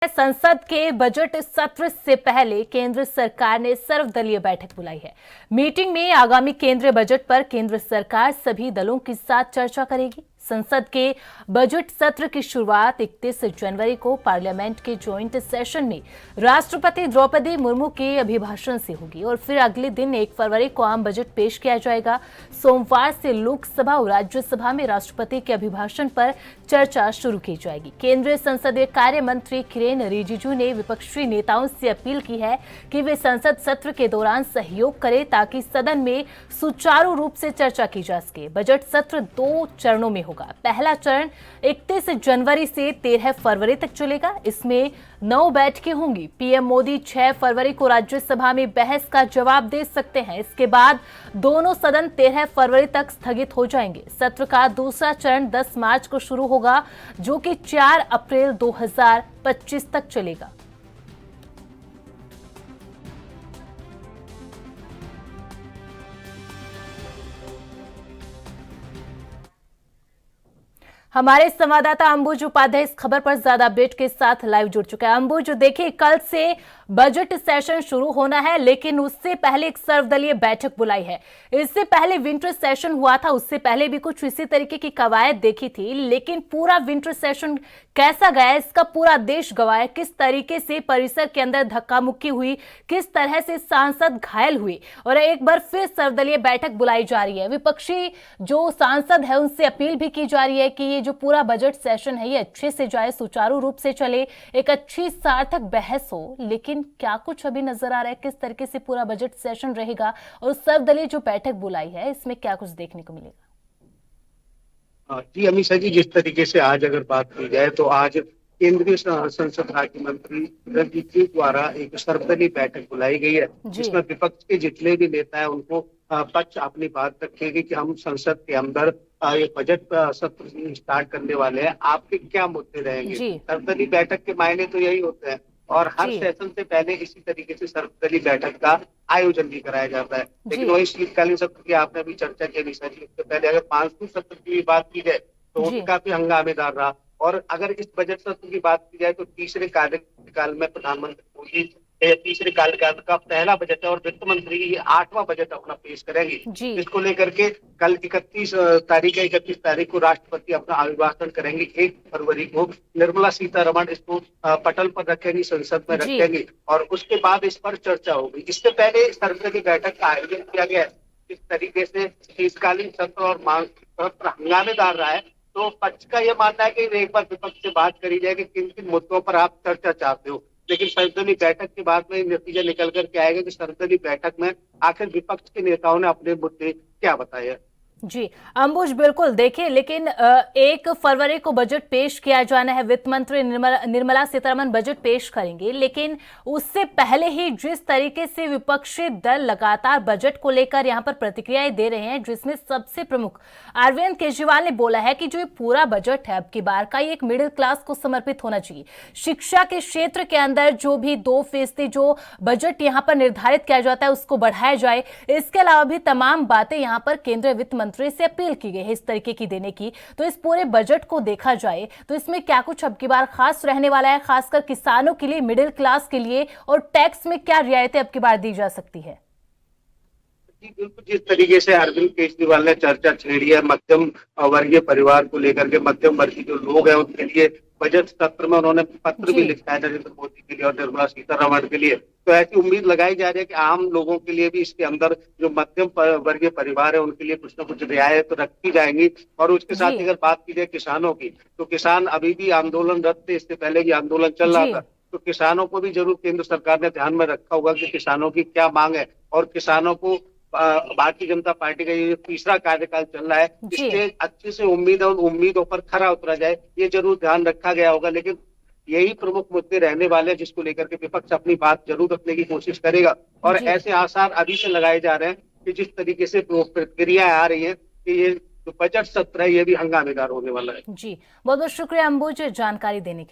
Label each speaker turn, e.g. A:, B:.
A: संसद के बजट सत्र से पहले केंद्र सरकार ने सर्वदलीय बैठक बुलाई है। मीटिंग में आगामी केंद्रीय बजट पर केंद्र सरकार सभी दलों के साथ चर्चा करेगी। संसद के बजट सत्र की शुरुआत 31 जनवरी को पार्लियामेंट के ज्वाइंट सेशन में राष्ट्रपति द्रौपदी मुर्मू के अभिभाषण से होगी और फिर अगले दिन 1 फरवरी को आम बजट पेश किया जाएगा। सोमवार से लोकसभा और राज्यसभा में राष्ट्रपति के अभिभाषण पर चर्चा शुरू की जाएगी। केंद्रीय संसदीय कार्य मंत्री किरेन रिजिजू ने विपक्षी नेताओं से अपील की है कि वे संसद सत्र के दौरान सहयोग करें ताकि सदन में सुचारू रूप से चर्चा की जा सके। बजट सत्र 2 चरणों में होगा। पहला चरण 31 जनवरी से 13 फरवरी तक चलेगा। इसमें 9 बैठकें होंगी। पीएम मोदी 6 फरवरी को राज्यसभा में बहस का जवाब दे सकते हैं। इसके बाद दोनों सदन 13 फरवरी तक स्थगित हो जाएंगे। सत्र का दूसरा चरण 10 मार्च को शुरू होगा, जो कि 4 अप्रैल 2025 तक चलेगा। हमारे संवाददाता अंबुज उपाध्याय इस खबर पर ज्यादा अपडेट के साथ लाइव जुड़ चुका है। अंबुज, देखिए, कल से बजट सेशन शुरू होना है, लेकिन उससे पहले एक सर्वदलीय बैठक बुलाई है। इससे पहले विंटर सेशन हुआ था, उससे पहले भी कुछ इसी तरीके की कवायद देखी थी, लेकिन पूरा विंटर सेशन कैसा गया, इसका पूरा देश गवाह। किस तरीके से परिसर के अंदर धक्का मुक्की हुई, किस तरह से सांसद घायल हुए, और एक बार फिर सर्वदलीय बैठक बुलाई जा रही है। विपक्षी जो सांसद है उनसे अपील भी की जा रही है कि जो पूरा बजट सेशन है ये अच्छे से जाए, सुचारू रूप से चले, एक अच्छी सार्थक बहस हो। लेकिन क्या कुछ अभी नजर आ रहा है, किस तरीके से पूरा बजट सेशन रहेगा और सर्वदलीय जो बैठक बुलाई है इसमें क्या कुछ देखने को मिलेगा?
B: जी अमीषा जी, जिस तरीके से आज अगर बात की जाए तो आज केंद्रीय संसद राज्य मंत्री रिजिजू द्वारा एक सर्वदलीय बैठक बुलाई गई है, जिसमें विपक्ष के जितने भी नेता हैं उनको पक्ष अपनी बात रखेंगे कि हम संसद के अंदर ये बजट सत्र स्टार्ट करने वाले हैं, आपके क्या मुद्दे रहेंगे। सर्वदलीय बैठक के मायने तो यही होते हैं और हर सेशन से पहले इसी तरीके से सर्वदलीय बैठक का आयोजन भी कराया जाता है। लेकिन वही शीतकालीन सत्र की आपने भी चर्चा की अमीषा जी, उससे पहले अगर मानसून सत्र की भी बात की जाए तो वो काफी हंगामेदार रहा। और अगर इस बजट सत्र की बात की जाए तो तीसरे कार्यकाल में प्रधानमंत्री मोदी तीसरे कार्यकाल का पहला बजट है और वित्त मंत्री 8वां बजट अपना पेश करेंगे। इसको लेकर के कल 31 तारीख को राष्ट्रपति अपना अभिभाषण करेंगे। 1 फरवरी को निर्मला सीतारमण इसको पटल पर रखेंगी, संसद में रखेंगी और उसके बाद इस पर चर्चा होगी। इससे पहले सर्वदलीय बैठक का आयोजन किया गया है। इस तरीके से शीतकालीन सत्र और मानसून सत्र हंगामेदार रहा है, तो पक्ष का यह मानना है कि एक बार विपक्ष से बात करी जाए कि किन किन मुद्दों पर आप चर्चा चाहते हो। लेकिन सर्वदलीय बैठक के बाद में नतीजा निकल कर के आएगा कि सर्वदलीय बैठक में आखिर विपक्ष के नेताओं ने अपने मुद्दे क्या बताए।
A: जी अंबुज, बिल्कुल, देखिए, लेकिन 1 फरवरी को बजट पेश किया जाना है। वित्त मंत्री निर्मला सीतारमण बजट पेश करेंगे, लेकिन उससे पहले ही जिस तरीके से विपक्षी दल लगातार बजट को लेकर यहां पर प्रतिक्रियाएं दे रहे हैं, जिसमें सबसे प्रमुख अरविंद केजरीवाल ने बोला है कि जो पूरा बजट है अब की बार का, ये एक मिडिल क्लास को समर्पित होना चाहिए। शिक्षा के क्षेत्र के अंदर जो भी 2% जो बजट यहां पर निर्धारित किया जाता है उसको बढ़ाया जाए। इसके अलावा भी तमाम बातें यहां पर केंद्रीय वित्त मंत्री से अपील की गई है इस तरीके की देने की। तो इस पूरे बजट को देखा जाए तो इसमें क्या कुछ अब की बार खास रहने वाला है, खासकर किसानों के लिए, मिडिल क्लास के लिए, और टैक्स में क्या रियायतें अब की बार दी जा सकती है?
B: जी बिल्कुल, जिस तरीके से अरविंद केजरीवाल ने चर्चा छेड़ी है मध्यम वर्गीय परिवार को लेकर के, मध्यम वर्गीय जो लोग हैं उनके लिए बजट सत्र में उन्होंने पत्र भी लिखा है नरेंद्र मोदी के लिए और निर्मला सीतारमण के लिए। तो ऐसी उम्मीद लगाई जा रही है कि आम लोगों के लिए भी इसके अंदर जो मध्यम वर्गीय परिवार है उनके लिए कुछ न कुछ रियायत तो रखी जाएंगी। और उसके साथ ही अगर बात की जाए किसानों की, तो किसान अभी भी आंदोलनरत थे, इससे पहले भी आंदोलन चल रहा था। तो किसानों को भी जरूर केंद्र सरकार ने ध्यान में रखा होगा कि किसानों की क्या मांग है और किसानों को भारतीय जनता पार्टी का ये तीसरा कार्यकाल चल रहा है, इससे अच्छे से उम्मीद है उन उम्मीदों पर खरा उतरा जाए, ये जरूर ध्यान रखा गया होगा। लेकिन यही प्रमुख मुद्दे रहने वाले हैं जिसको लेकर के विपक्ष अपनी बात जरूर रखने की कोशिश करेगा। और ऐसे आसार अभी से लगाए जा रहे हैं कि जिस तरीके से प्रतिक्रियाएं आ रही है कि ये जो बजट सत्र है ये भी हंगामेदार होने वाला है।
A: जी बहुत बहुत शुक्रिया अंबुज जानकारी देने के लिए।